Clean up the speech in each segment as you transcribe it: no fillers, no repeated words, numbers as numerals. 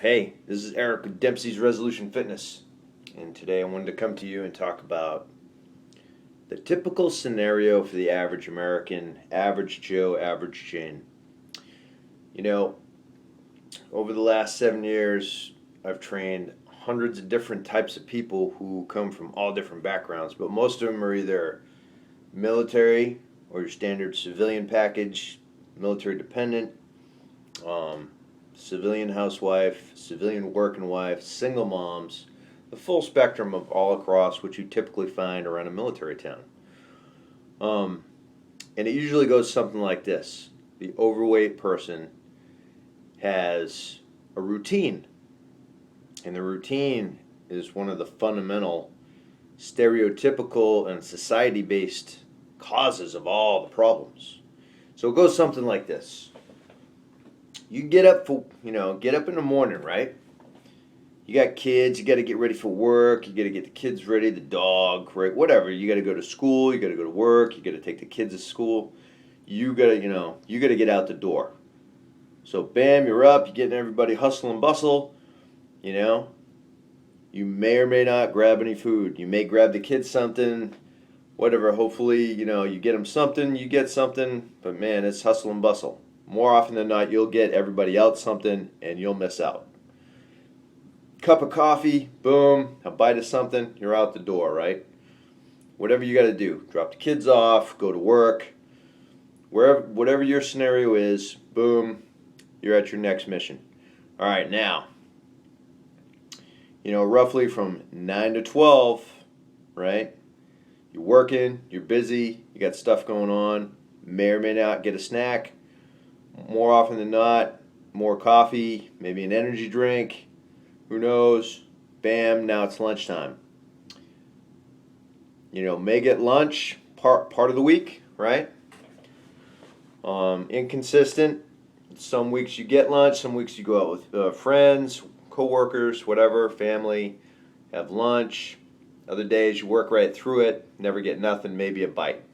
Hey, this is Eric with Dempsey's Resolution Fitness, and today I wanted to come to you and talk about the typical scenario for the average American, average Joe, average Jane. You know, over the last 7 years, I've trained hundreds of different types of people who come from all different backgrounds, but most of them are either military or your standard civilian package, military dependent, civilian housewife, civilian working wife, single moms, the full spectrum of all across what you typically find around a military town. And it usually goes something like this. The overweight person has a routine, and the routine is one of the fundamental stereotypical and society-based causes of all the problems. So it goes something like this. You get up in the morning, right? You got kids, you got to get ready for work, you got to get the kids ready, the dog, right? Whatever. You got to go to school, you got to go to work, you got to take the kids to school. You got to get out the door. So bam, you're up, you're getting everybody hustle and bustle, You may or may not grab any food. You may grab the kids something, whatever. Hopefully, you get them something, you get something, but man, it's hustle and bustle. More often than not, you'll get everybody else something and you'll miss out. Cup of coffee, boom, a bite of something, you're out the door, right? Whatever you got to do. Drop the kids off, go to work, whatever your scenario is, boom, you're at your next mission. All right, now, roughly from 9 to 12, right? You're working, you're busy, you got stuff going on, may or may not get a snack. More often than not, more coffee, maybe an energy drink, who knows? Bam, now it's lunchtime. May get lunch part of the week, right? Inconsistent. Some weeks you get lunch, some weeks you go out with friends, coworkers, whatever, family, have lunch. Other days you work right through it, never get nothing, maybe a bite.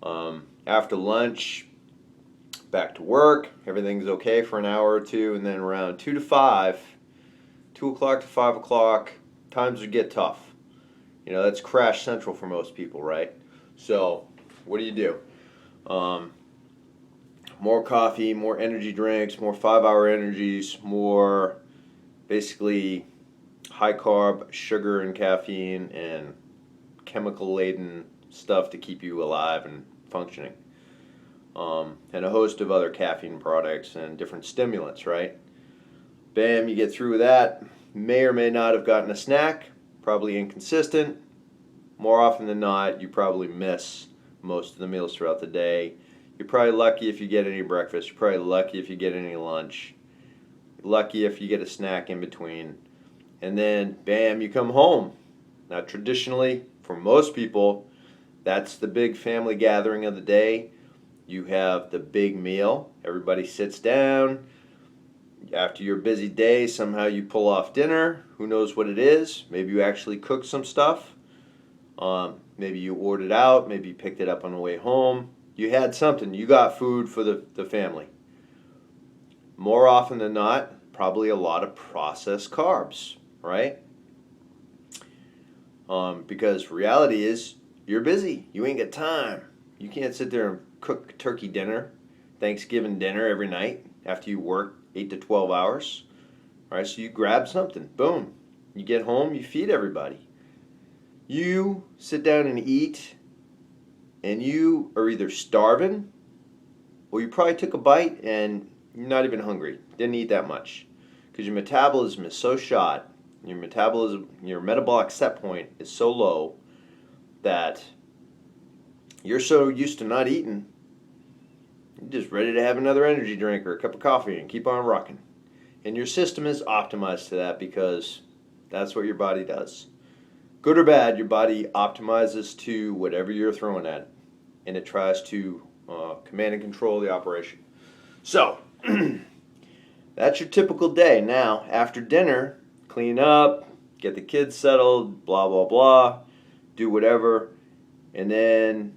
After lunch, back to work, everything's okay for an hour or two, and then around 2 o'clock to 5 o'clock, times would get tough. That's crash central for most people, right? So, what do? More coffee, more energy drinks, more 5-hour energies, more basically high carb, sugar and caffeine, and chemical laden stuff to keep you alive and functioning. And a host of other caffeine products and different stimulants, right? Bam, you get through that. May or may not have gotten a snack, probably inconsistent. More often than not, you probably miss most of the meals throughout the day. You're probably lucky if you get any breakfast. You're probably lucky if you get any lunch. Lucky if you get a snack in between. And then, bam, you come home. Now, traditionally, for most people, that's the big family gathering of the day. You have the big meal. Everybody sits down. After your busy day, somehow you pull off dinner. Who knows what it is? Maybe you actually cooked some stuff. Maybe you ordered out. Maybe you picked it up on the way home. You had something. You got food for the family. More often than not, probably a lot of processed carbs, right? Because reality is you're busy. You ain't got time. You can't sit there and cook turkey dinner, Thanksgiving dinner every night after you work 8 to 12 hours. All right, so you grab something. Boom. You get home, you feed everybody. You sit down and eat, and you are either starving or you probably took a bite and you're not even hungry. Didn't eat that much. Because your metabolism is so shot, your metabolic set point is so low that you're so used to not eating, you're just ready to have another energy drink or a cup of coffee and keep on rocking. And your system is optimized to that because that's what your body does. Good or bad, your body optimizes to whatever you're throwing at it. And it tries to command and control the operation. So, that's your typical day. Now, after dinner, clean up, get the kids settled, blah, blah, blah, do whatever. And then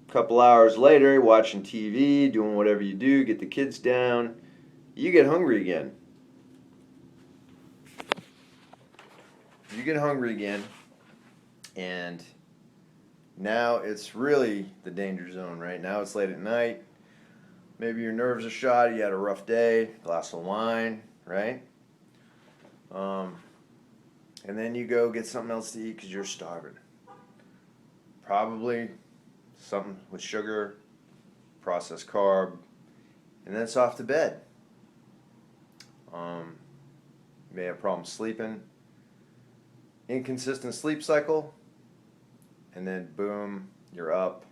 a couple hours later, you're watching TV, doing whatever you do, get the kids down, you get hungry again. you get hungry again, and now it's really the danger zone, right? Now it's late at night. Maybe your nerves are shot. You had a rough day. Glass of wine, right? And then you go get something else to eat because you're starving. Probably something with sugar, processed carb, and then it's off to bed. You may have problems sleeping. Inconsistent sleep cycle, and then boom, you're up.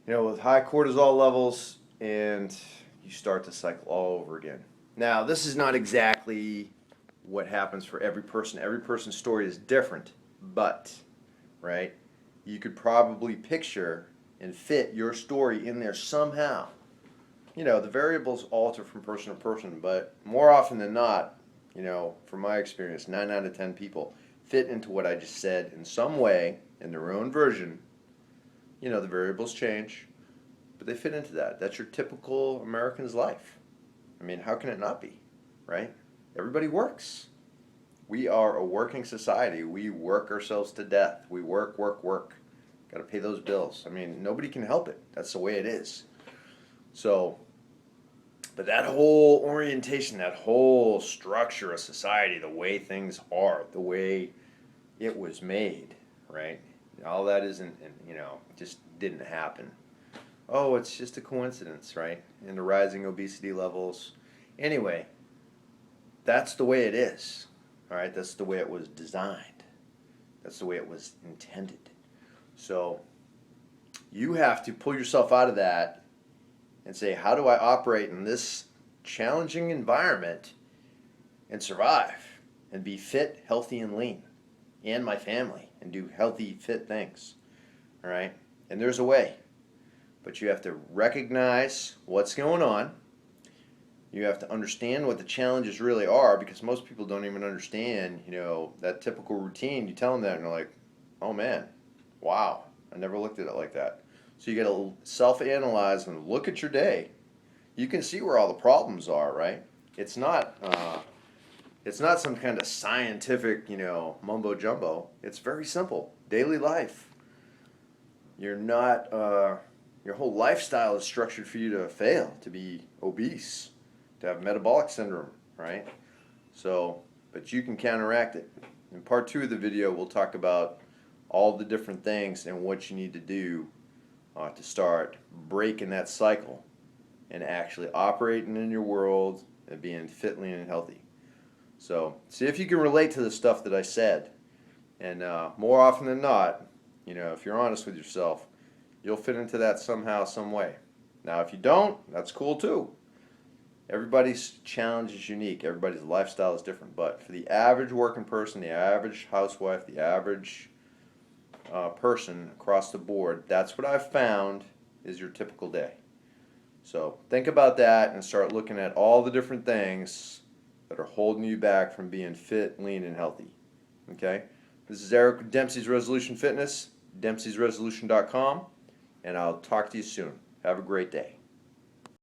With high cortisol levels, and you start the cycle all over again. Now, this is not exactly what happens for every person. Every person's story is different, but, right, you could probably picture and fit your story in there somehow. The variables alter from person to person, but more often than not, from my experience, 9 out of 10 people fit into what I just said in some way, in their own version. The variables change, but they fit into that. That's your typical American's life. I mean, how can it not be, right? Everybody works. We are a working society. We work ourselves to death. We work. Got to pay those bills. I mean, nobody can help it. That's the way it is. So, but that whole orientation, that whole structure of society, the way things are, the way it was made, right? All that isn't, just didn't happen. Oh, it's just a coincidence, right? And the rising obesity levels. Anyway, that's the way it is, all right? That's the way it was designed. That's the way it was intended. So you have to pull yourself out of that and say, how do I operate in this challenging environment and survive and be fit, healthy, and lean, and my family, and do healthy, fit things, all right? And there's a way, but you have to recognize what's going on. You have to understand what the challenges really are, because most people don't even understand, that typical routine. You tell them that, and they're like, oh man, wow, I never looked at it like that. So you got to self-analyze and look at your day. You can see where all the problems are, right? It's not some kind of scientific, mumbo jumbo. It's very simple. Daily life. You're not. Your whole lifestyle is structured for you to fail, to be obese, to have metabolic syndrome, right? So, but you can counteract it. In part 2 of the video, we'll talk about all the different things and what you need to do to start breaking that cycle and actually operating in your world and being fit, lean, and healthy. So see if you can relate to the stuff that I said. And more often than not, if you're honest with yourself, you'll fit into that somehow, some way. Now, if you don't, that's cool too. Everybody's challenge is unique. Everybody's lifestyle is different. But for the average working person, the average housewife, the average person across the board, that's what I've found is your typical day. So think about that and start looking at all the different things that are holding you back from being fit, lean, and healthy. Okay? This is Eric with Dempsey's Resolution Fitness, dempseysresolution.com, and I'll talk to you soon. Have a great day.